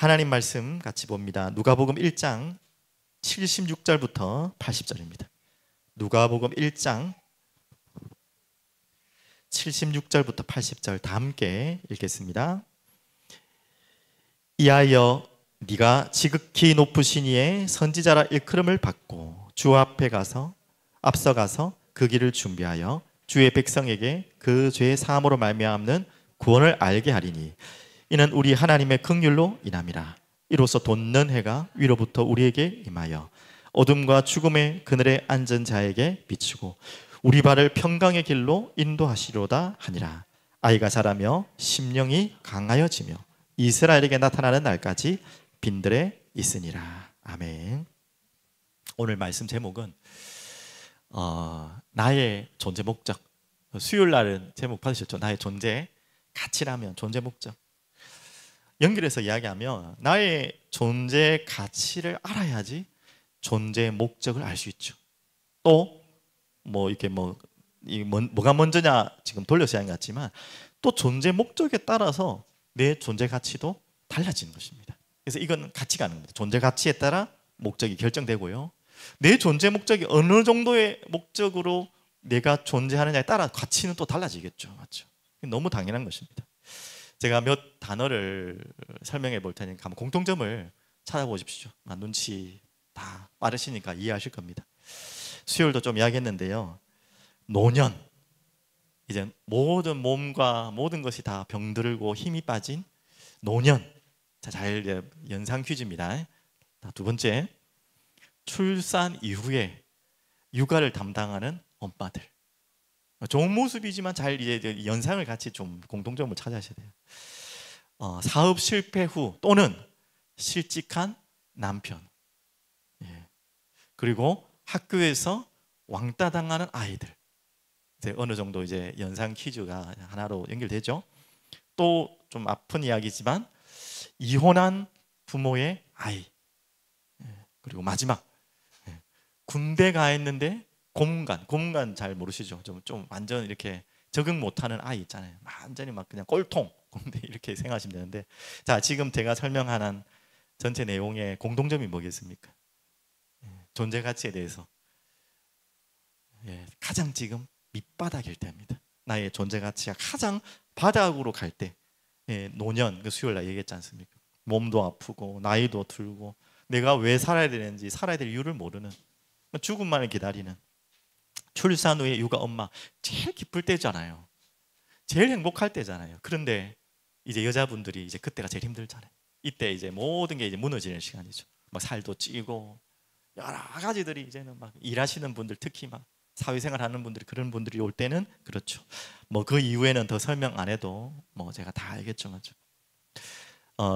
하나님 말씀 같이 봅니다. 누가복음 1장 76절부터 80절입니다. 누가복음 1장 76절부터 80절 다 함께 읽겠습니다. 이하여 네가 지극히 높으신 이의 선지자라 일컬음을 받고 주 앞에 앞서가서 그 길을 준비하여 주의 백성에게 그 죄의 사함으로 말미암는 구원을 알게 하리니 이는 우리 하나님의 긍휼로 인함이라. 이로써 돋는 해가 위로부터 우리에게 임하여 어둠과 죽음의 그늘에 앉은 자에게 비추고 우리 발을 평강의 길로 인도하시로다 하니라. 아이가 자라며 심령이 강하여지며 이스라엘에게 나타나는 날까지 빈들에 있으니라. 아멘. 오늘 말씀 제목은 나의 존재 목적. 수요일 날은 제목 받으셨죠? 나의 존재 가치라면 존재 목적. 연결해서 이야기하면 나의 존재 가치를 알아야지 존재 목적을 알 수 있죠. 또 뭐가 먼저냐 지금 돌려서 이야기 같지만 또 존재 목적에 따라서 내 존재 가치도 달라지는 것입니다. 그래서 이건 가치가 아닌 겁니다. 존재 가치에 따라 목적이 결정되고요. 내 존재 목적이 어느 정도의 목적으로 내가 존재하느냐에 따라 가치는 또 달라지겠죠. 맞죠? 너무 당연한 것입니다. 제가 몇 단어를 설명해 볼 테니까 한번 공통점을 찾아보십시오. 눈치 다 빠르시니까 이해하실 겁니다. 수요일도 좀 이야기했는데요. 노년, 이제 모든 몸과 모든 것이 다 병들고 힘이 빠진 노년. 자, 잘 연상 퀴즈입니다. 두 번째, 출산 이후에 육아를 담당하는 엄마들. 좋은 모습이지만 잘 이제 연상을 같이 좀 공통점을 찾아셔야 돼요. 사업 실패 후 또는 실직한 남편. 예. 그리고 학교에서 왕따 당하는 아이들. 이제 어느 정도 이제 연상 퀴즈가 하나로 연결되죠. 또 좀 아픈 이야기지만 이혼한 부모의 아이. 그리고 마지막 군대 가 있는데 고문관 잘 모르시죠? 좀 완전 이렇게 적응 못하는 아이 있잖아요. 완전히 막 그냥 꼴통 군대 이렇게 생각하시면 되는데, 자, 지금 제가 설명하는 전체 내용의 공통점이 뭐겠습니까? 존재 가치에 대해서 가장 지금 밑바닥일 때입니다. 나의 존재 가치가 가장 바닥으로 갈 때, 노년, 그 수요일 날 얘기했지 않습니까? 몸도 아프고 나이도 들고 내가 왜 살아야 되는지 살아야 될 이유를 모르는, 죽음만을 기다리는, 출산 후에 육아 엄마 제일 기쁠 때잖아요. 제일 행복할 때잖아요. 그런데 이제 여자분들이 이제 그때가 제일 힘들잖아요. 이때 이제 모든 게 이제 무너지는 시간이죠. 막 살도 찌고 여러 가지들이 이제는 막 일하시는 분들, 특히 막 사회생활 하는 분들이, 그런 분들이 올 때는 그렇죠. 뭐 그 이후에는 더 설명 안 해도 뭐 제가 다 알겠죠, 맞죠?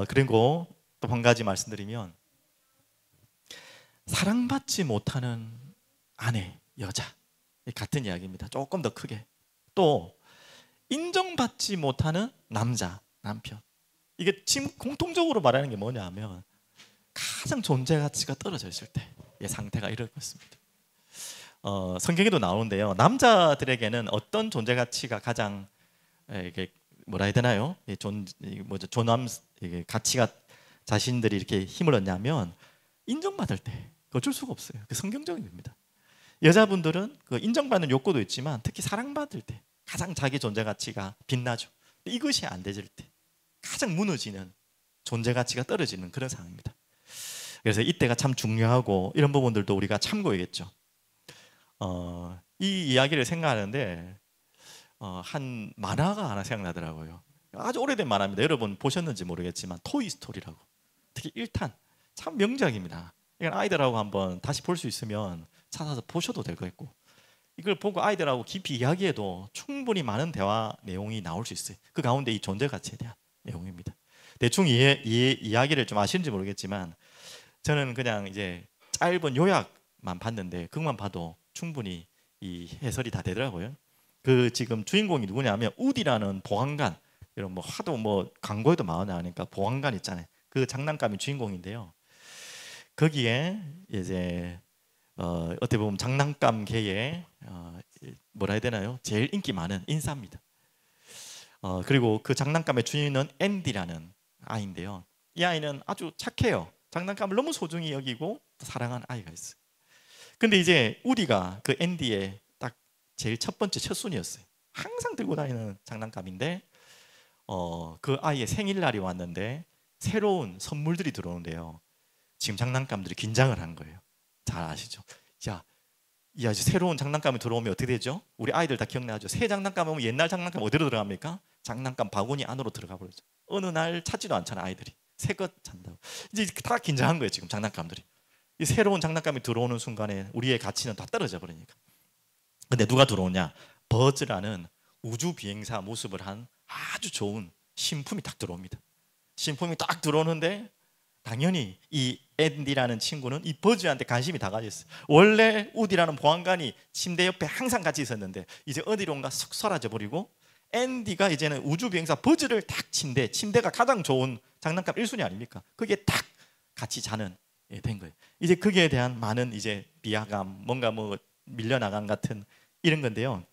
그리고 또 한 가지 말씀드리면, 사랑받지 못하는 아내, 여자, 같은 이야기입니다. 조금 더 크게. 또 인정받지 못하는 남자, 남편. 이게 지금 공통적으로 말하는 게 뭐냐면 가장 존재 가치가 떨어져 있을 때 상태가 이럴 것입니다. 성경에도 나오는데요. 남자들에게는 어떤 존재 가치가 가장 이게 뭐라 해야 되나요? 존엄 가치가 자신들이 이렇게 힘을 얻냐면 인정받을 때. 어쩔 수가 없어요. 그 성경적인 겁니다. 여자분들은 그 인정받는 욕구도 있지만 특히 사랑받을 때 가장 자기 존재 가치가 빛나죠. 이것이 안 되질 때 가장 무너지는, 존재 가치가 떨어지는 그런 상황입니다. 그래서 이때가 참 중요하고, 이런 부분들도 우리가 참고해야겠죠. 이 이야기를 생각하는데 한 만화가 하나 생각나더라고요. 아주 오래된 만화입니다. 여러분 보셨는지 모르겠지만 토이스토리라고. 특히 1탄 참 명작입니다. 이건 아이들하고 한번 다시 볼 수 있으면 찾아서 보셔도 될 것 같고, 이걸 보고 아이들하고 깊이 이야기해도 충분히 많은 대화 내용이 나올 수 있어요. 그 가운데 이 존재 가치에 대한 내용입니다. 대충 이야기를 좀 아시는지 모르겠지만 저는 그냥 이제 짧은 요약만 봤는데 그것만 봐도 충분히 이 해설이 다 되더라고요. 그 지금 주인공이 누구냐면 우디라는 보안관, 이런 뭐 하도 뭐 광고에도 많이 나오니까 보안관 있잖아요. 그 장난감이 주인공인데요. 거기에 이제 어떻게 보면 장난감계에 뭐라 해야 되나요? 제일 인기 많은 인싸입니다. 그리고 그 장난감의 주인은 앤디라는 아이인데요. 이 아이는 아주 착해요. 장난감을 너무 소중히 여기고 사랑하는 아이가 있어요. 근데 이제 우디가 그 앤디의 딱 제일 첫 번째 첫순이었어요. 항상 들고 다니는 장난감인데 그 아이의 생일날이 왔는데 새로운 선물들이 들어오는데요. 지금 장난감들이 긴장을 한 거예요. 잘 아시죠? 자, 이 아주 새로운 장난감이 들어오면 어떻게 되죠? 우리 아이들 다 기억나죠? 새 장난감 오면 옛날 장난감 어디로 들어갑니까? 장난감 바구니 안으로 들어가 버리죠. 어느 날 찾지도 않잖아, 아이들이. 새 것 찬다고. 이제 다 긴장한 거예요, 지금 장난감들이. 이 새로운 장난감이 들어오는 순간에 우리의 가치는 다 떨어져 버리니까. 근데 누가 들어오냐? 버즈라는 우주 비행사 모습을 한 아주 좋은 신품이 딱 들어옵니다. 신품이 딱 들어오는데 당연히 이 앤디라는 친구는 이 버즈한테 관심이 다 가졌어요. 원래 우디라는 보안관이 침대 옆에 항상 같이 있었는데 이제 어디론가 쑥 사라져 버리고 앤디가 이제는 우주 비행사 버즈를 딱 침대가 가장 좋은 장난감 1순위 아닙니까? 그게 딱 같이 자는 된 거예요. 이제 거기에 대한 많은 이제 비하감, 뭔가 뭐 밀려나간 같은 이런 건데요.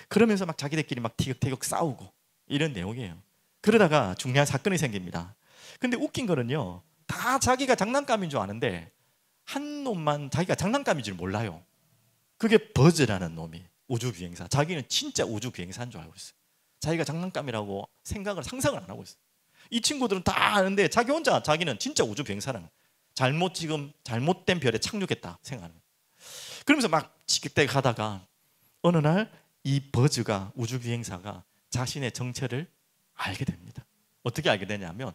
그러면서 막 자기들끼리 막 티격태격 싸우고 이런 내용이에요. 그러다가 중요한 사건이 생깁니다. 근데 웃긴 거는요, 다 자기가 장난감인 줄 아는데 한 놈만 자기가 장난감인 줄 몰라요. 그게 버즈라는 놈이 우주 비행사. 자기는 진짜 우주 비행사인 줄 알고 있어요. 자기가 장난감이라고 상상을 안 하고 있어요. 이 친구들은 다 아는데 자기 혼자 자기는 진짜 우주 비행사라는, 잘못된 별에 착륙했다 생각하는 거예요. 그러면서 막 지긋대게 하다가 어느 날 이 버즈가, 우주 비행사가 자신의 정체를 알게 됩니다. 어떻게 알게 되냐면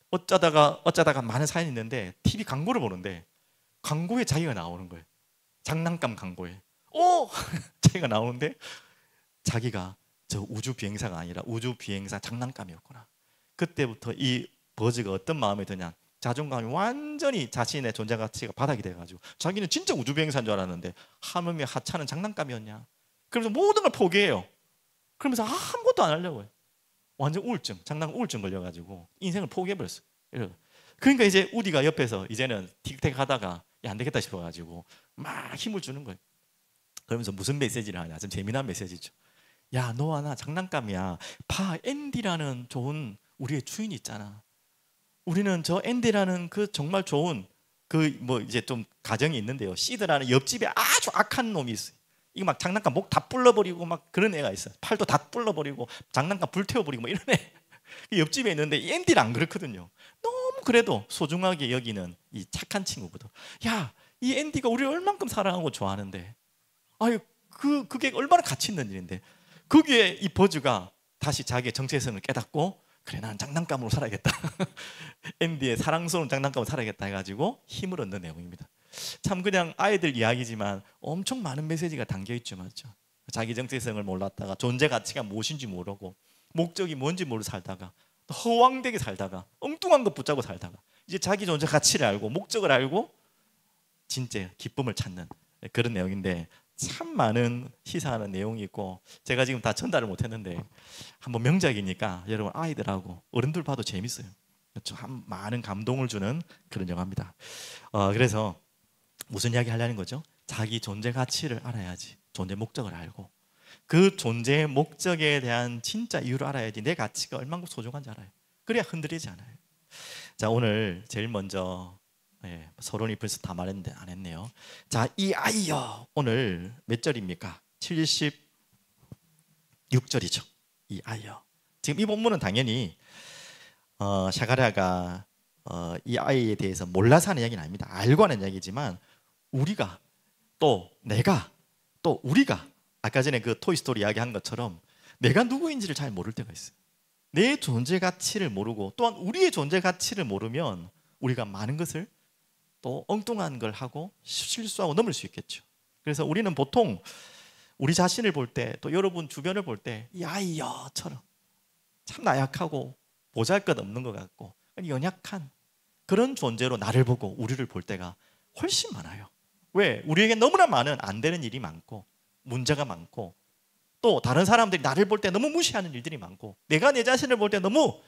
어쩌다가 많은 사연이 있는데 TV 광고를 보는데 광고에 자기가 나오는 거예요. 장난감 광고에. 자기가 나오는데 자기가 저 우주 비행사가 아니라 우주 비행사 장난감이었구나. 그때부터 이 버즈가 어떤 마음이 드냐, 자존감이 완전히 자신의 존재 가치가 바닥이 돼가지고 자기는 진짜 우주 비행사인 줄 알았는데 하물며 하찮은 장난감이었냐. 그러면서 모든 걸 포기해요. 그러면서 아무것도 안 하려고 해요. 완전 우울증, 장난감 우울증 걸려가지고 인생을 포기해버렸어요. 그러니까 이제 우디가 옆에서 이제는 틱택 하다가 안 되겠다 싶어가지고 막 힘을 주는 거예요. 그러면서 무슨 메시지를 하냐, 좀 재미난 메시지죠. 야, 너와 나 장난감이야. 봐, 앤디라는 좋은 우리의 주인이 있잖아. 우리는 저 앤디라는 그 정말 좋은 그 뭐 이제 좀 가정이 있는데요. 시드라는 옆집에 아주 악한 놈이 있어요. 이거 막 장난감 목 다 불러버리고 막 그런 애가 있어요. 팔도 다 불러버리고 장난감 불태워버리고 뭐 이런 애. 옆집에 있는데 이 앤디는 안 그렇거든요. 너무 그래도 소중하게 여기는 이 착한 친구거든. 야, 이 앤디가 우리를 얼만큼 사랑하고 좋아하는데, 아유, 그게 얼마나 가치 있는 일인데, 거기에 이 버즈가 다시 자기의 정체성을 깨닫고, 그래, 나는 장난감으로 살아야겠다. 앤디의 사랑스러운 장난감으로 살아야겠다 해가지고 힘을 얻는 내용입니다. 참 그냥 아이들 이야기지만 엄청 많은 메시지가 담겨있죠, 맞죠? 자기 정체성을 몰랐다가 존재 가치가 무엇인지 모르고 목적이 뭔지 모르고 살다가 허황되게 살다가 엉뚱한 것 붙잡고 살다가 이제 자기 존재 가치를 알고 목적을 알고 진짜 기쁨을 찾는 그런 내용인데, 참 많은 시사하는 내용이 있고 제가 지금 다 전달을 못했는데 한번 명작이니까 여러분 아이들하고 어른들 봐도 재밌어요. 참 많은 감동을 주는 그런 영화입니다. 그래서 무슨 이야기 하려는 거죠? 자기 존재 가치를 알아야지 존재 목적을 알고 그 존재의 목적에 대한 진짜 이유를 알아야지 내 가치가 얼마나 소중한지 알아요. 그래야 흔들리지 않아요. 자, 오늘 제일 먼저 서론이 벌써 다 말했는데 안 했네요. 자, 이 아이여, 오늘 몇 절입니까? 76절이죠. 이 아이여. 지금 이 본문은 당연히 샤가랴가 이 아이에 대해서 몰라서 하는 이야기는 아닙니다. 알고 하는 이야기지만 우리가 또 내가 또 우리가 아까 전에 그 토이스토리 이야기한 것처럼 내가 누구인지를 잘 모를 때가 있어요. 내 존재 가치를 모르고 또한 우리의 존재 가치를 모르면 우리가 많은 것을 또 엉뚱한 걸 하고 실수하고 넘을 수 있겠죠. 그래서 우리는 보통 우리 자신을 볼 때 또 여러분 주변을 볼 때 이 아이여처럼 참 나약하고 보잘것없는 것 같고 연약한 그런 존재로 나를 보고 우리를 볼 때가 훨씬 많아요. 왜? 우리에게 너무나 많은 안 되는 일이 많고 문제가 많고 또 다른 사람들이 나를 볼 때 너무 무시하는 일들이 많고 내가 내 자신을 볼 때 너무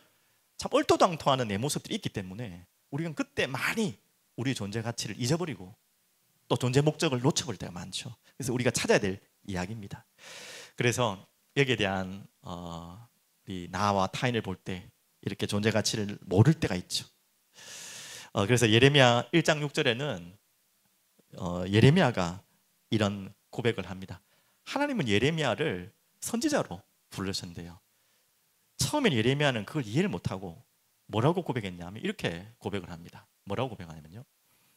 참 얼토당토하는 내 모습들이 있기 때문에 우리가 그때 많이 우리의 존재 가치를 잊어버리고 또 존재 목적을 놓쳐버릴 때가 많죠. 그래서 우리가 찾아야 될 이야기입니다. 그래서 여기에 대한 우리 나와 타인을 볼 때 이렇게 존재 가치를 모를 때가 있죠. 그래서 예레미야 1장 6절에는 예레미야가 이런 고백을 합니다. 하나님은 예레미야를 선지자로 부르셨는데요. 처음엔 예레미야는 그걸 이해를 못하고 뭐라고 고백했냐면 이렇게 고백을 합니다. 뭐라고 고백하냐면요,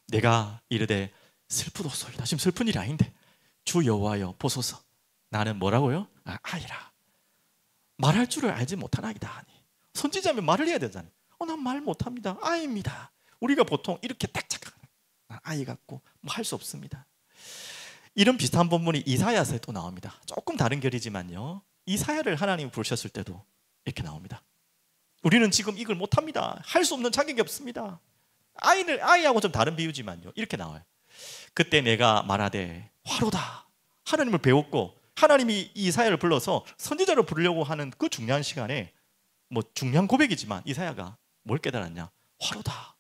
내가 이르되 슬프도소이다. 지금 슬픈 일이 아닌데 주 여호와여 보소서, 나는 뭐라고요? 아이라. 말할 줄을 알지 못한 아이다 하니. 선지자면 말을 해야 되잖아요. 난 말 못합니다. 아이입니다. 우리가 보통 이렇게 딱 착각하는, 아이 같고 뭐 할 수 없습니다. 이런 비슷한 본문이 이사야서에 또 나옵니다. 조금 다른 결이지만요, 이사야를 하나님이 부르셨을 때도 이렇게 나옵니다. 우리는 지금 이걸 못합니다. 할 수 없는 자격이 없습니다. 아이하고 좀 다른 비유지만요, 이렇게 나와요. 그때 내가 말하되 화로다. 하나님을 배웠고 하나님이 이사야를 불러서 선지자를 부르려고 하는 그 중요한 시간에, 뭐 중요한 고백이지만 이사야가 뭘 깨달았냐? 화로다.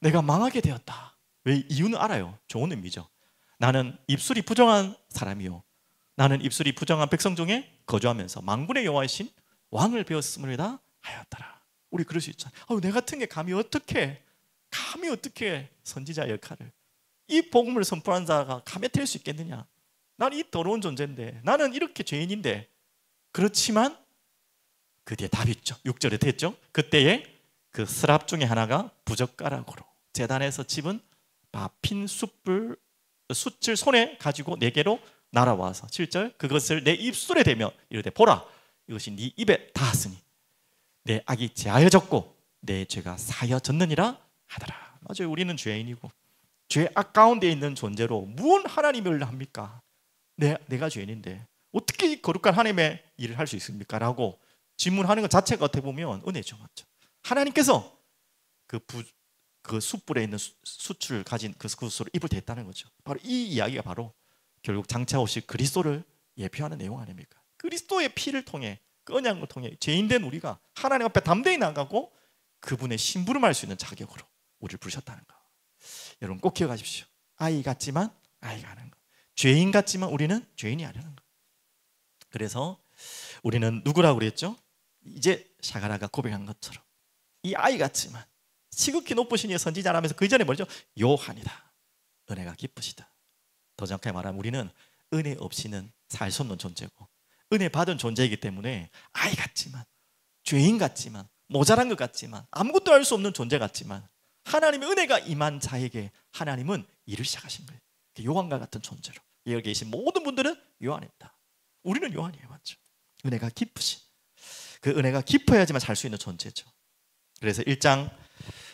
내가 망하게 되었다. 왜? 이유는 알아요. 좋은 의미죠. 나는 입술이 부정한 사람이요, 나는 입술이 부정한 백성 중에 거주하면서 만군의 여호와이신 왕을 배웠음이다 하였더라. 우리 그럴 수 있잖아요. 내 같은 게 감히 어떻게 선지자 역할을, 이 복음을 선포한 자가 감히 될 수 있겠느냐? 나는 이 더러운 존재인데, 나는 이렇게 죄인인데. 그렇지만 그 뒤에 답이 있죠. 6절에 됐죠. 그때에 그 스랍 중에 하나가 부젓가락으로 제단에서 집은 핀 숯을 손에 가지고 내게로 날아와서 7절 그것을 내 입술에 대며 이르되 보라, 이것이 네 입에 닿았으니 내 악이 제하여졌고 내 죄가 사여졌느니라 하더라. 맞아요. 우리는 죄인이고 죄악 가운데 있는 존재로 무슨 하나님을 합니까? 내가 죄인인데 어떻게 이 거룩한 하나님의 일을 할 수 있습니까? 라고 질문하는 것 자체가 어떻게 보면 은혜죠. 맞죠? 하나님께서 그 숯불에 있는 숯을 가진 그 숯으로 입을 댔다는 거죠. 바로 이 이야기가 바로 결국 장차 오실 그리스도를 예표하는 내용 아닙니까? 그리스도의 피를 통해, 그 언약을 통해 죄인된 우리가 하나님 앞에 담대히 나가고 그분의 심부름할 수 있는 자격으로 우리를 부르셨다는 거. 여러분 꼭 기억하십시오. 아이 같지만 아이가 아닌 거, 죄인 같지만 우리는 죄인이 아니라는 거. 그래서 우리는 누구라고 그랬죠? 이제 샤가라가 고백한 것처럼 이 아이 같지만 지극히 높으신 이의 선지자라면서 그 이전에 뭐죠? 요한이다. 은혜가 기쁘시다. 더 정확하게 말하면 우리는 은혜 없이는 살 수 없는 존재고, 은혜 받은 존재이기 때문에 아이 같지만, 죄인 같지만, 모자란 것 같지만, 아무것도 할 수 없는 존재 같지만 하나님의 은혜가 임한 자에게 하나님은 일을 시작하신 거예요. 요한과 같은 존재로. 여기 계신 모든 분들은 요한이다. 우리는 요한이에요. 맞죠? 은혜가 깊으신, 그 은혜가 깊어야지만 살 수 있는 존재죠. 그래서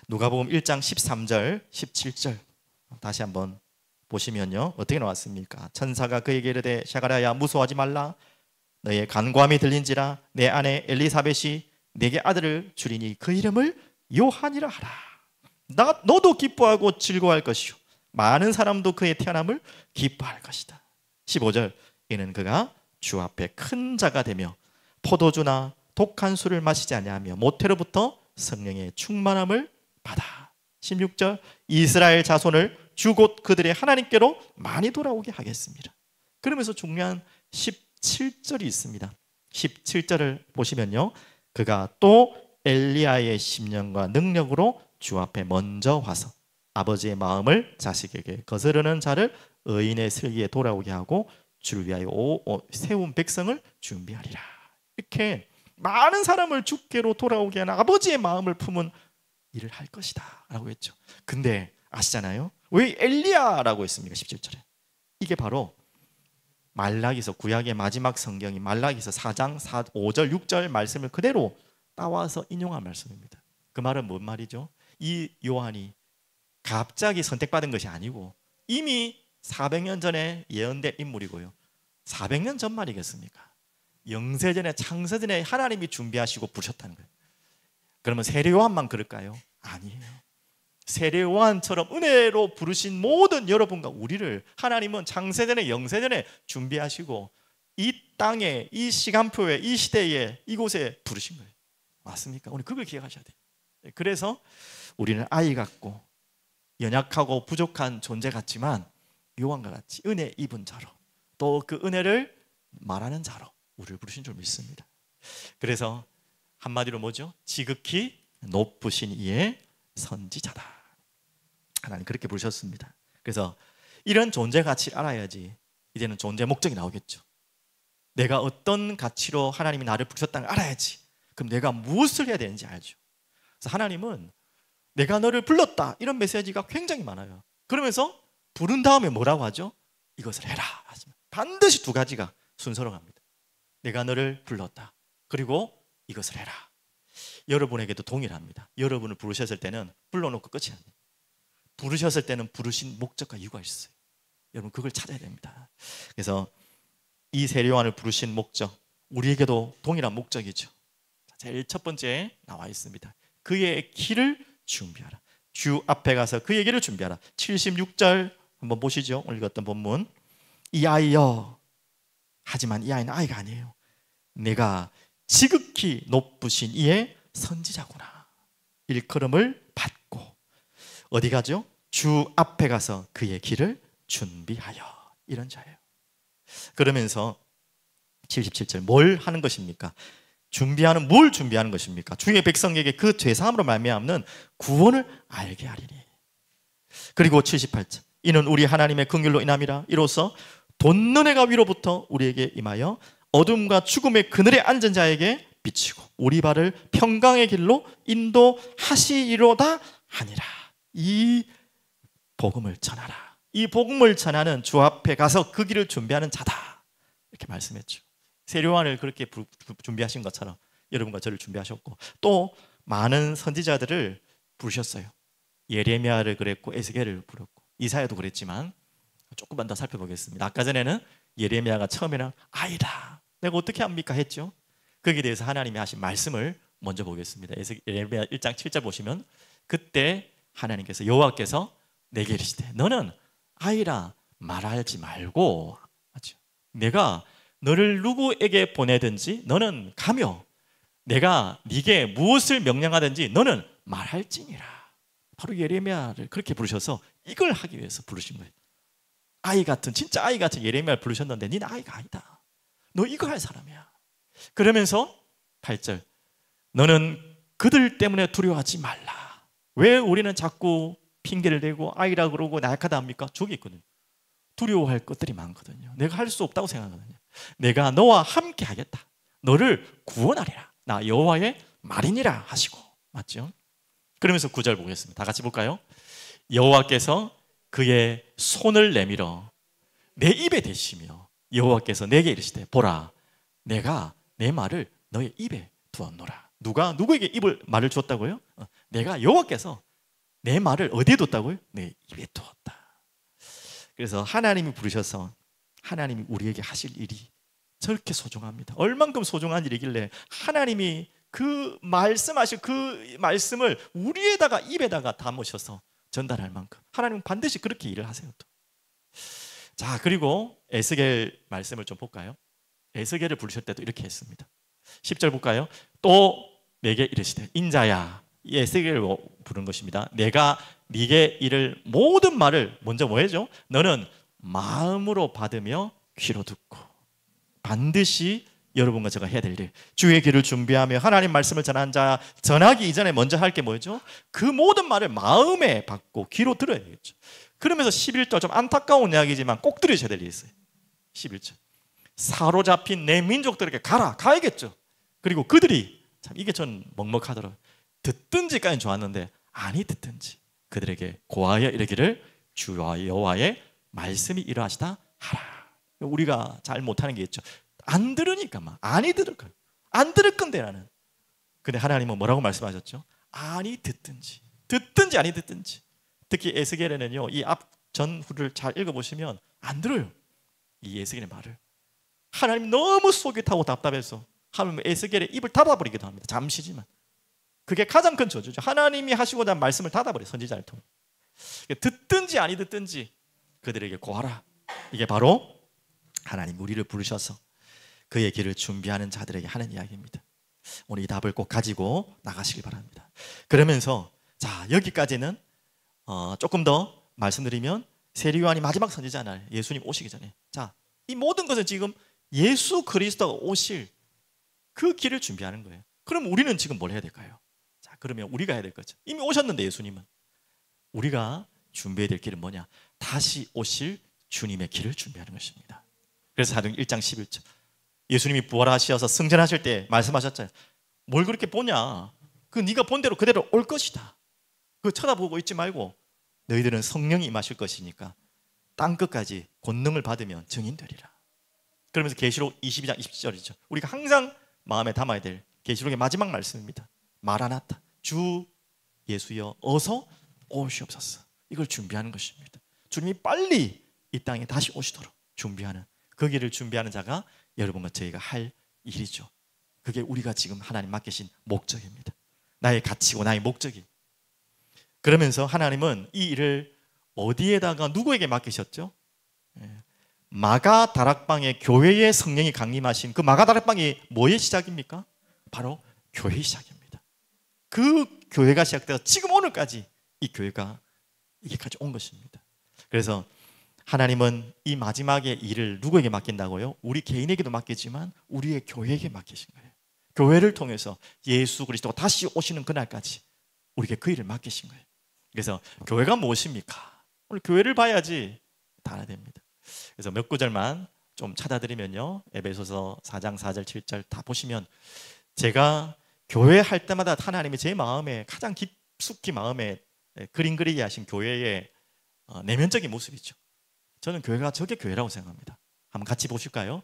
누가복음 1장 13절 17절 다시 한번 보시면요, 어떻게 나왔습니까? 천사가 그에게 이르되 샤가랴야 무서워하지 말라. 너의 간구함이 들린지라 내 아내 엘리사벳이 내게 아들을 주리니 그 이름을 요한이라 하라. 너도 기뻐하고 즐거워할 것이요 많은 사람도 그의 태어남을 기뻐할 것이다. 15절 이는 그가 주 앞에 큰 자가 되며 포도주나 독한 술을 마시지 아니하며 모태로부터 성령의 충만함을 받아. 16절 이스라엘 자손을 주 곧 그들의 하나님께로 많이 돌아오게 하겠습니다. 그러면서 중요한 17절이 있습니다. 17절을 보시면요, 그가 또 엘리야의 심령과 능력으로 주 앞에 먼저 와서 아버지의 마음을 자식에게 거스르는 자를 의인의 슬기에 돌아오게 하고 주를 위하여 세운 백성을 준비하리라. 이렇게 많은 사람을 주께로 돌아오게 하는 아버지의 마음을 품은 일을 할 것이다 라고 했죠. 근데 아시잖아요, 왜 엘리야라고 했습니까? 17절에 이게 바로 말라기서, 구약의 마지막 성경이 말라기서 4장 5절 6절 말씀을 그대로 따와서 인용한 말씀입니다. 그 말은 뭔 말이죠? 이 요한이 갑자기 선택받은 것이 아니고 이미 400년 전에 예언된 인물이고요. 400년 전 말이겠습니까? 영세전에, 창세전에 하나님이 준비하시고 부르셨다는 거예요. 그러면 세례 요한만 그럴까요? 아니에요. 세례 요한처럼 은혜로 부르신 모든 여러분과 우리를 하나님은 창세전에, 영세전에 준비하시고 이 땅에, 이 시간표에, 이 시대에, 이곳에 부르신 거예요. 맞습니까? 오늘 그걸 기억하셔야 돼요. 그래서 우리는 아이 같고 연약하고 부족한 존재 같지만 요한과 같이 은혜 입은 자로, 또 그 은혜를 말하는 자로 우리를 부르신 줄 믿습니다. 그래서 한마디로 뭐죠? 지극히 높으신 이의 선지자다. 하나님 그렇게 부르셨습니다. 그래서 이런 존재 가치를 알아야지 이제는 존재 목적이 나오겠죠. 내가 어떤 가치로 하나님이 나를 부르셨다는 걸 알아야지. 그럼 내가 무엇을 해야 되는지 알죠. 그래서 하나님은 내가 너를 불렀다 이런 메시지가 굉장히 많아요. 그러면서 부른 다음에 뭐라고 하죠? 이것을 해라 하시면 반드시 두 가지가 순서로 갑니다. 내가 너를 불렀다. 그리고 이것을 해라. 여러분에게도 동일합니다. 여러분을 부르셨을 때는 불러놓고 끝이 아니에요. 부르셨을 때는 부르신 목적과 이유가 있어요. 여러분 그걸 찾아야 됩니다. 그래서 이 세례요한을 부르신 목적, 우리에게도 동일한 목적이죠. 제일 첫 번째 나와 있습니다. 그의 길을 준비하라. 주 앞에 가서 그의 길을 준비하라. 76절 한번 보시죠. 오늘 읽었던 본문. 이 아이여, 하지만 이 아이는 아이가 아니에요. 내가 지극히 높으신 이의 선지자구나. 일컬음을 받고 어디 가죠? 주 앞에 가서 그의 길을 준비하여. 이런 자예요. 그러면서 77절 뭘 하는 것입니까? 뭘 준비하는 것입니까? 주의 백성에게 그 죄사함으로 말미암는 구원을 알게 하리니. 그리고 78절 이는 우리 하나님의 긍휼로 인함이라. 이로써 돈너네가 위로부터 우리에게 임하여 어둠과 죽음의 그늘에 앉은 자에게 비치고 우리 발을 평강의 길로 인도하시리로다 하니라. 이 복음을 전하라. 이 복음을 전하는 주 앞에 가서 그 길을 준비하는 자다. 이렇게 말씀했죠. 세례요한을 그렇게 준비하신 것처럼 여러분과 저를 준비하셨고 또 많은 선지자들을 부르셨어요. 예레미야를 그랬고 에스겔을 부르고 이사야도 그랬지만 조금만 더 살펴보겠습니다. 아까 전에는 예레미야가 처음에는 아이다 내가 어떻게 합니까 했죠. 거기에 대해서 하나님이 하신 말씀을 먼저 보겠습니다. 예레미야 1장 7절 보시면 그때 하나님께서 여호와께서 내게 이르시되 너는 아이라 말하지 말고 맞죠? 내가 너를 누구에게 보내든지 너는 가며 내가 네게 무엇을 명령하든지 너는 말할지니라. 바로 예레미야를 그렇게 부르셔서 이걸 하기 위해서 부르신 거예요. 아이 같은 진짜 아이 같은 예레미야를 부르셨는데 너는 아이가 아니다. 너 이거 할 사람이야. 그러면서 8절 너는 그들 때문에 두려워하지 말라. 왜 우리는 자꾸 핑계를 대고 아이라 그러고 나약하다 합니까? 저기 있거든요. 두려워할 것들이 많거든요. 내가 할 수 없다고 생각하거든요. 내가 너와 함께 하겠다. 너를 구원하리라. 나 여호와의 말이니라 하시고. 맞죠? 그러면서 9절 보겠습니다. 다 같이 볼까요? 여호와께서 그의 손을 내밀어 내 입에 대시며 여호와께서 내게 이르시되 보라 내가 내 말을 너의 입에 두었노라. 누가 누구에게 말을 주었다고요? 내가 여호와께서 내 말을 어디에 뒀다고요? 내 입에 두었다. 그래서 하나님이 부르셔서 하나님이 우리에게 하실 일이 저렇게 소중합니다. 얼만큼 소중한 일이길래 하나님이 그 말씀하실 그 말씀을 우리에다가 입에다가 담으셔서 전달할 만큼 하나님은 반드시 그렇게 일을 하세요. 또. 자, 그리고 에스겔 말씀을 좀 볼까요? 에스겔을 부르실 때도 이렇게 했습니다. 10절 볼까요? 또 내게 이르시되 인자야. 이 에스겔을 부른 것입니다. 내가 네게 이를 모든 말을 먼저 뭐 해줘? 너는 마음으로 받으며 귀로 듣고 반드시 여러분과 제가 해야 될 일 주의 길을 준비하며 하나님 말씀을 전하기 이전에 먼저 할 게 뭐죠? 그 모든 말을 마음에 받고 귀로 들어야 되겠죠. 그러면서 11절 좀 안타까운 이야기지만 꼭 들으셔야 될 일이 있어요. 11절 사로잡힌 내 민족들에게 가야겠죠. 그리고 그들이 참 이게 전 먹먹하더라고요. 듣든지까지는 좋았는데 아니 듣든지 그들에게 고하여 이르기를 주와 여호와의 말씀이 이러하시다 하라. 우리가 잘 못하는 게 있죠. 안 들으니까 막 아니 들을 거예요. 안 들을 건데 나는. 근데 하나님은 뭐라고 말씀하셨죠? 아니 듣든지 아니 듣든지. 특히 에스겔에는요 이 앞 전후를 잘 읽어보시면 안 들어요. 이 에스겔의 말을. 하나님 너무 속이 타고 답답해서 하면 에스겔의 입을 닫아버리기도 합니다. 잠시지만. 그게 가장 큰 저주죠. 하나님이 하시고자 한 말씀을 닫아버려요. 선지자를 통해. 듣든지 아니 듣든지 그들에게 고하라. 이게 바로 하나님 우리를 부르셔서 그의 길을 준비하는 자들에게 하는 이야기입니다. 오늘 이 답을 꼭 가지고 나가시길 바랍니다. 그러면서 자 여기까지는 조금 더 말씀드리면 세례요한이 마지막 선지자날 예수님 오시기 전에 자 이 모든 것은 지금 예수 그리스도가 오실 그 길을 준비하는 거예요. 그럼 우리는 지금 뭘 해야 될까요? 자 그러면 우리가 해야 될 거죠. 이미 오셨는데 예수님은 우리가 준비해야 될 길은 뭐냐? 다시 오실 주님의 길을 준비하는 것입니다. 그래서 사도행 1장 11절 예수님이 부활하셔서 승천하실 때 말씀하셨잖아요. 뭘 그렇게 보냐? 그 네가 본 대로 그대로 올 것이다. 그 쳐다보고 있지 말고 너희들은 성령이 임하실 것이니까 땅 끝까지 권능을 받으면 증인되리라. 그러면서 계시록 22장 20절이죠. 우리가 항상 마음에 담아야 될 계시록의 마지막 말씀입니다. 마라나타, 주 예수여 어서 오시옵소서. 이걸 준비하는 것입니다. 주님이 빨리 이 땅에 다시 오시도록 준비하는, 그 길을 준비하는 자가 여러분과 저희가 할 일이죠. 그게 우리가 지금 하나님 맡기신 목적입니다. 나의 가치고 나의 목적이. 그러면서 하나님은 이 일을 어디에다가 누구에게 맡기셨죠? 마가 다락방의 교회의 성령이 강림하신 그 마가 다락방이 뭐의 시작입니까? 바로 교회의 시작입니다. 그 교회가 시작돼서 지금 오늘까지 이 교회가 이게까지 온 것입니다. 그래서 하나님은 이 마지막의 일을 누구에게 맡긴다고요? 우리 개인에게도 맡기지만 우리의 교회에게 맡기신 거예요. 교회를 통해서 예수 그리스도가 다시 오시는 그날까지 우리에게 그 일을 맡기신 거예요. 그래서 교회가 무엇입니까? 오늘 교회를 봐야지 다 알아야 됩니다. 그래서 몇 구절만 좀 찾아드리면요, 에베소서 4장 4절 7절 다 보시면 제가 교회 할 때마다 하나님이 제 마음에 가장 깊숙이 마음에 그림 그리게 하신 교회의 내면적인 모습이죠. 저는 교회가 저게 교회라고 생각합니다. 한번 같이 보실까요?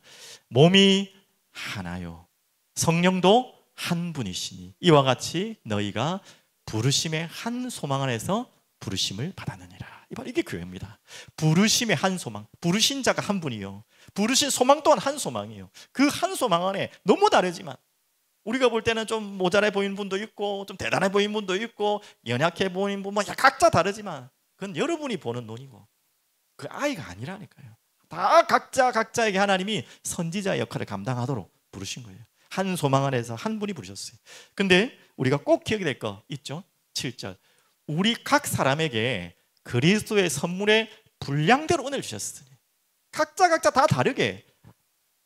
몸이 하나요, 성령도 한 분이시니 이와 같이 너희가 부르심의 한 소망 안에서 부르심을 받았느니라. 이게 교회입니다. 부르심의 한 소망, 부르신 자가 한 분이요, 부르신 소망 또한 한 소망이에요. 그 한 소망 안에 너무 다르지만 우리가 볼 때는 좀 모자라 보이는 분도 있고 좀 대단해 보이는 분도 있고 연약해 보이는 분, 각자 다르지만 그건 여러분이 보는 눈이고 그 아이가 아니라니까요. 다 각자에게 하나님이 선지자의 역할을 감당하도록 부르신 거예요. 한 소망 안에서 한 분이 부르셨어요. 근데 우리가 꼭 기억이 될 거 있죠? 7절 우리 각 사람에게 그리스도의 선물의 분량대로 은혜를 주셨으니 각자 다 다르게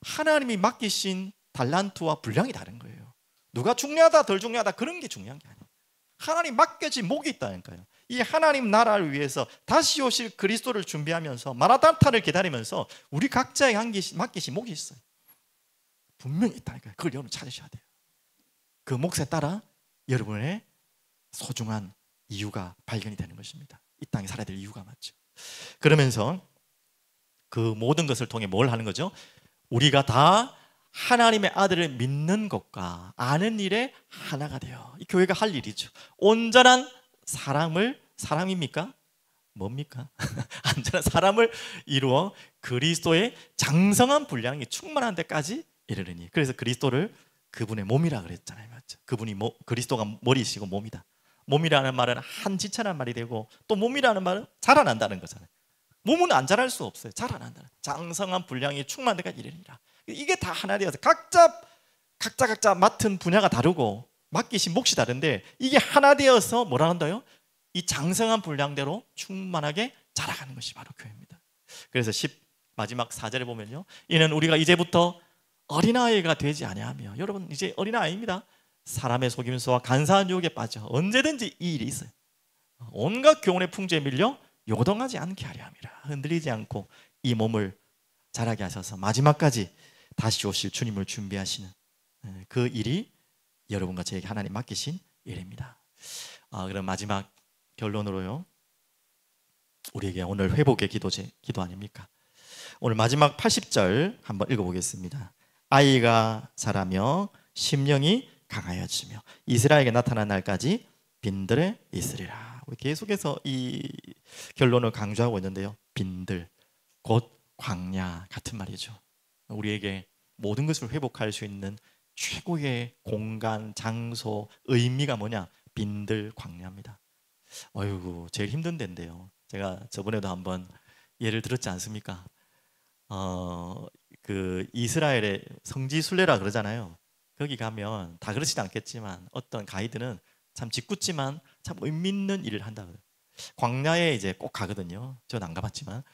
하나님이 맡기신 달란트와 분량이 다른 거예요. 누가 중요하다 덜 중요하다 그런 게 중요한 게 아니에요. 하나님 맡겨진 목이 있다니까요. 이 하나님 나라를 위해서 다시 오실 그리스도를 준비하면서 마라나타를 기다리면서 우리 각자의 맡기신 목이 있어요. 분명히 있다니까요. 그걸 여러분 찾으셔야 돼요. 그 몫에 따라 여러분의 소중한 이유가 발견이 되는 것입니다. 이 땅에 살아야 될 이유가 맞죠. 그러면서 그 모든 것을 통해 뭘 하는 거죠? 우리가 다 하나님의 아들을 믿는 것과 아는 일에 하나가 돼요. 이 교회가 할 일이죠. 온전한 사람입니까? 뭡니까? 온전한 사람을 이루어 그리스도의 장성한 분량이 충만한 데까지 이르르니. 그래서 그리스도를 그분의 몸이라 그랬잖아요. 맞죠? 그분이 그리스도가 머리시고 몸이다. 몸이라는 말은 한 지체라는 말이 되고 또 몸이라는 말은 자라난다는 거잖아요. 몸은 안 자랄 수 없어요. 자라난다는 장성한 분량이 충만한 데까지 이르니라. 이게 다 하나 되어서 각자 맡은 분야가 다르고 맡기신 몫이 다른데 이게 하나 되어서 뭐라 한다요? 이 장성한 분량대로 충만하게 자라가는 것이 바로 교회입니다. 그래서 마지막 4절에 보면요, 이는 우리가 이제부터 어린아이가 되지 아니하며, 여러분 이제 어린아이입니다. 사람의 속임수와 간사한 유혹에 빠져 언제든지 이 일이 있어요. 온갖 교훈의 풍조에 밀려 요동하지 않게 하려 함이라. 흔들리지 않고 이 몸을 자라게 하셔서 마지막까지 다시 오실 주님을 준비하시는 그 일이 여러분과 저에게 하나님 맡기신 일입니다. 그럼 마지막 결론으로요, 우리에게 오늘 회복의 기도 아닙니까? 오늘 마지막 80절 한번 읽어보겠습니다. 아이가 자라며 심령이 강하여지며 이스라엘에게 나타난 날까지 빈들에 있으리라. 우리 계속해서 이 결론을 강조하고 있는데요, 빈들 곧 광야 같은 말이죠. 우리에게 모든 것을 회복할 수 있는 최고의 공간, 장소, 의미가 뭐냐? 빈들 광야입니다. 어이구, 제일 힘든 데인데요. 제가 저번에도 한번 예를 들었지 않습니까? 그 이스라엘의 성지 순례라 그러잖아요. 거기 가면 다 그렇지도 않겠지만 어떤 가이드는 참 짓궂지만 참 의미 있는 일을 한다 그래요. 광야에 이제 꼭 가거든요. 저는 안 가봤지만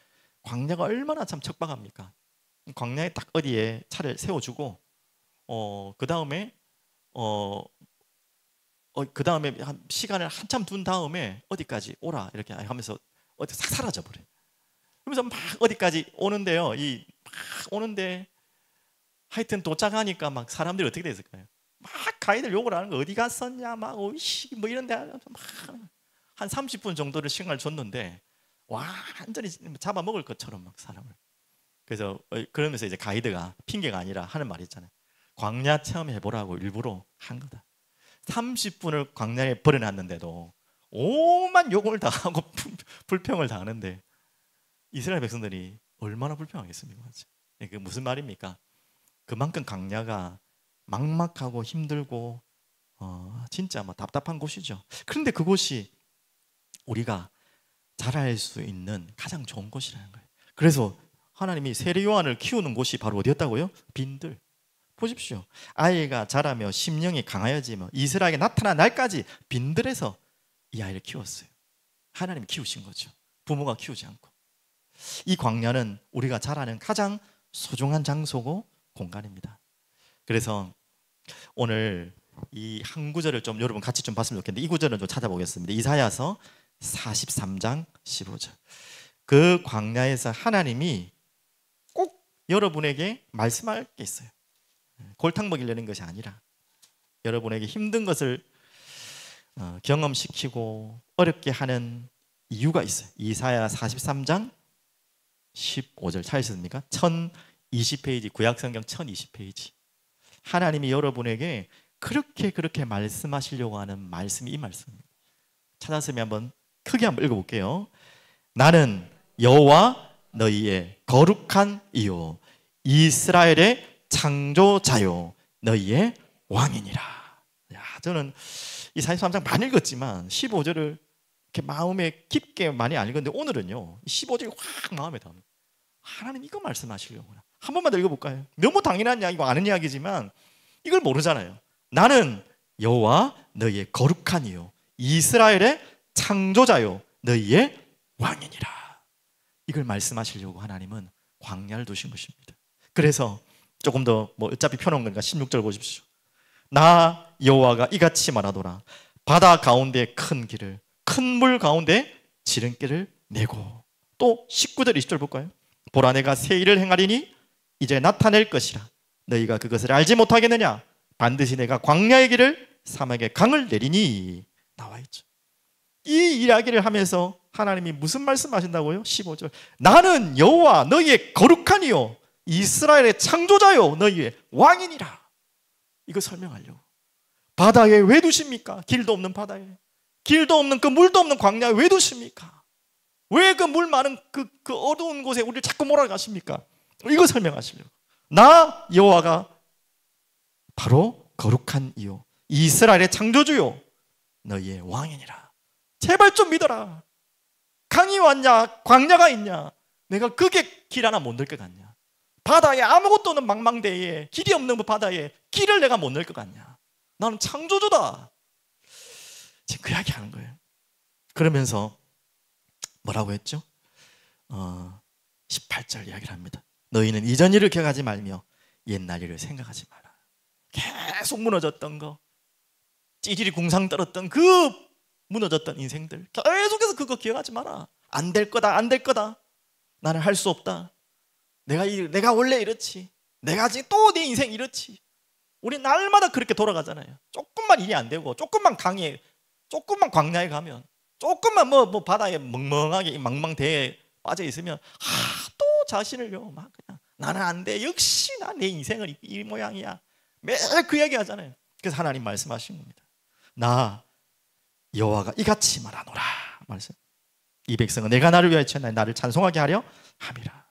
광야가 얼마나 참 척박합니까? 광야에 딱 어디에 차를 세워주고 그 다음에 한 시간을 한참 둔 다음에 어디까지 오라 이렇게 하면서 어디 싹 사라져 버려. 그러면서 막 어디까지 오는데요. 막 오는데 하여튼 도착하니까 막 사람들이 어떻게 됐을까요? 막 가이드를 욕을 하는 거, 어디 갔었냐, 막 오이씨 뭐 이런데 막한 30분 정도를 시간을 줬는데 완전히 잡아먹을 것처럼 막 사람을. 그래서 그러면서 이제 가이드가 핑계가 아니라 하는 말이 있잖아요. 광야 체험해보라고 일부러 한 거다. 30분을 광야에 버려놨는데도 오만 욕을 다 하고 불평을 다 하는데 이스라엘 백성들이 얼마나 불평하겠습니까? 그 무슨 말입니까? 그만큼 광야가 막막하고 힘들고 진짜 뭐 답답한 곳이죠. 그런데 그곳이 우리가 자랄 수 있는 가장 좋은 곳이라는 거예요. 그래서 하나님이 세례 요한을 키우는 곳이 바로 어디였다고요? 빈들. 보십시오. 아이가 자라며 심령이 강하여지며 이스라엘에 나타난 날까지 빈들에서 이 아이를 키웠어요. 하나님이 키우신 거죠. 부모가 키우지 않고. 이 광야는 우리가 자라는 가장 소중한 장소고 공간입니다. 그래서 오늘 이 한 구절을 좀 여러분 같이 좀 봤으면 좋겠는데 이 구절은 좀 찾아보겠습니다. 이사야서 43장 15절. 그 광야에서 하나님이 꼭 여러분에게 말씀할 게 있어요. 골탕 먹이려는 것이 아니라 여러분에게 힘든 것을 경험시키고 어렵게 하는 이유가 있어요. 이사야 43장 15절 찾으셨습니까? 1020페이지, 구약성경 1020페이지. 하나님이 여러분에게 그렇게 말씀하시려고 하는 말씀이 이 말씀입니다. 찾았으면 한번 크게 한번 읽어볼게요. 나는 여호와 너희의 거룩한 이요 이스라엘의 창조자요 너희의 왕이니라. 야, 저는 이 43장 많이 읽었지만 15절을 이렇게 마음에 깊게 많이 안 읽었는데 오늘은요 15절이 확 마음에 닿습니다. 하나님 이거 말씀하시려구나. 한 번만 더 읽어볼까요? 너무 당연한 이야기고 아는 이야기지만 이걸 모르잖아요. 나는 여호와 너희의 거룩한 이요 이스라엘의 창조자요 너희의 왕이니라. 이걸 말씀하시려고 하나님은 광야를 두신 것입니다. 그래서 조금 더 뭐 어차피 펴놓은 거니까 16절 보십시오. 나 여호와가 이같이 말하노라. 바다 가운데 큰 길을 큰 물 가운데 지름길을 내고. 또 19절 20절 볼까요? 보라 내가 새 일을 행하리니 이제 나타낼 것이라. 너희가 그것을 알지 못하겠느냐? 반드시 내가 광야의 길을 사막의 강을 내리니. 나와 있죠. 이 이야기를 하면서 하나님이 무슨 말씀하신다고요? 15절. 나는 여호와 너희의 거룩한 이요 이스라엘의 창조자요 너희의 왕이니라. 이거 설명하려고. 바다에 왜 두십니까? 길도 없는 바다에, 길도 없는 그 물도 없는 광야에 왜 두십니까? 왜 그 물 많은 그 어두운 곳에 우리를 자꾸 몰아가십니까? 이거 설명하시려고. 나 여호와가 바로 거룩한 이요 이스라엘의 창조주요 너희의 왕이니라. 제발 좀 믿어라. 강이 왔냐 광야가 있냐, 내가 그게 길 하나 못 넣을 것 같냐? 바다에 아무것도 없는 망망대해에 길이 없는 그 바다에 길을 내가 못 넣을 것 같냐? 나는 창조주다. 지금 그 이야기 하는 거예요. 그러면서 뭐라고 했죠? 18절 이야기를 합니다. 너희는 이전 일을 기억하지 말며 옛날 일을 생각하지 마라. 계속 무너졌던 거, 찌질이 궁상 떨었던 그 무너졌던 인생들 계속해서 그거 기억하지 마라. 안 될 거다, 안 될 거다. 나는 할 수 없다. 내가 원래 이렇지. 내가 지금 또 내 인생 이렇지. 우리 날마다 그렇게 돌아가잖아요. 조금만 일이 안 되고, 조금만 조금만 광야에 가면, 조금만 뭐 바다에 멍멍하게 망망대해에 빠져 있으면 또 자신을요 막 그냥 나는 안 돼. 역시 나 내 인생을 이 모양이야. 매일 그 얘기 하잖아요. 그래서 하나님 말씀하신 겁니다. 나 여호와가 이같이 말하노라. 말씀. 이 백성은 내가 나를 위하여 지었나니 나를 찬송하게 하려 함이라.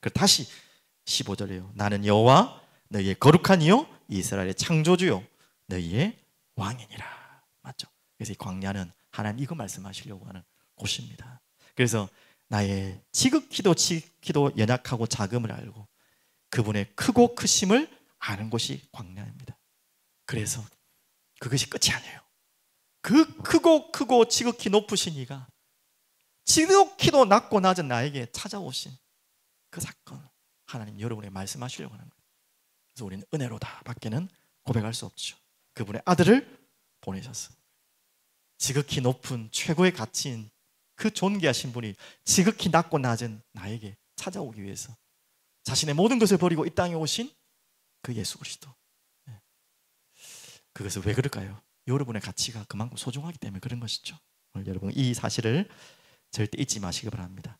그 다시 15절이에요. 나는 여호와 너희의 거룩한 이요 이스라엘의 창조주요 너희의 왕이니라. 맞죠? 그래서 이 광야는 하나님 이거 말씀하시려고 하는 곳입니다. 그래서 나의 지극히도 연약하고 작음을 알고 그분의 크고 크심을 아는 곳이 광야입니다. 그래서 그것이 끝이 아니에요. 그 크고 지극히 높으신 이가 지극히도 낮고 낮은 나에게 찾아오신 그 사건, 하나님 여러분에게 말씀하시려고 하는 거예요. 그래서 우리는 은혜로다 밖에는 고백할 수 없죠. 그분의 아들을 보내셨어. 지극히 높은 최고의 가치인 그 존귀하신 분이 지극히 낮고 낮은 나에게 찾아오기 위해서 자신의 모든 것을 버리고 이 땅에 오신 그 예수 그리스도. 그것을 왜 그럴까요? 여러분의 가치가 그만큼 소중하기 때문에 그런 것이죠. 오늘 여러분 이 사실을 절대 잊지 마시기 바랍니다.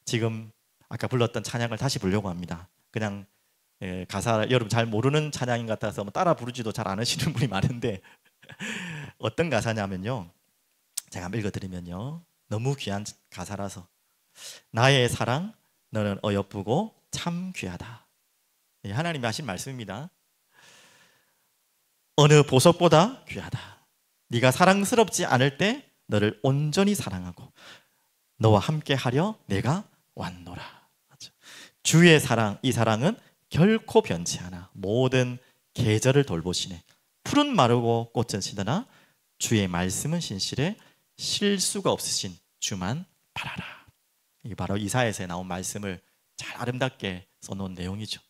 지금 아까 불렀던 찬양을 다시 부르려고 합니다. 그냥 가사 여러분 잘 모르는 찬양인 것 같아서 따라 부르지도 잘 안 하시는 분이 많은데 어떤 가사냐면요, 제가 한번 읽어드리면요, 너무 귀한 가사라서 나의 사랑 너는 어여쁘고 참 귀하다. 하나님이 하신 말씀입니다. 어느 보석보다 귀하다. 네가 사랑스럽지 않을 때 너를 온전히 사랑하고 너와 함께 하려 내가 왔노라. 맞죠? 주의 사랑, 이 사랑은 결코 변치 않아. 모든 계절을 돌보시네. 푸른 마르고 꽃은 시드나 주의 말씀은 신실해. 실수가 없으신 주만 바라라. 이게 바로 이사야서에 나온 말씀을 잘 아름답게 써놓은 내용이죠.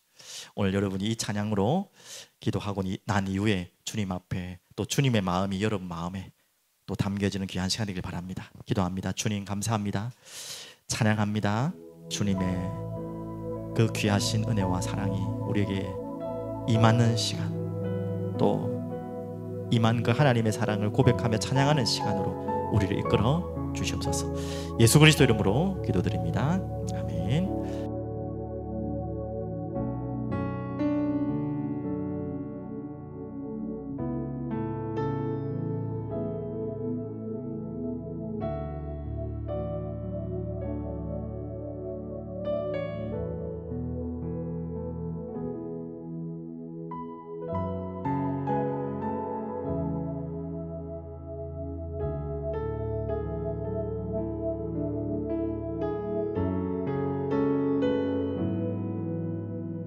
오늘 여러분이 이 찬양으로 기도하고 난 이후에 주님 앞에 또 주님의 마음이 여러분 마음에 또 담겨지는 귀한 시간 되길 바랍니다. 기도합니다. 주님 감사합니다. 찬양합니다. 주님의 그 귀하신 은혜와 사랑이 우리에게 임하는 시간, 또 임한 그 하나님의 사랑을 고백하며 찬양하는 시간으로 우리를 이끌어 주시옵소서. 예수 그리스도 이름으로 기도드립니다. 아멘.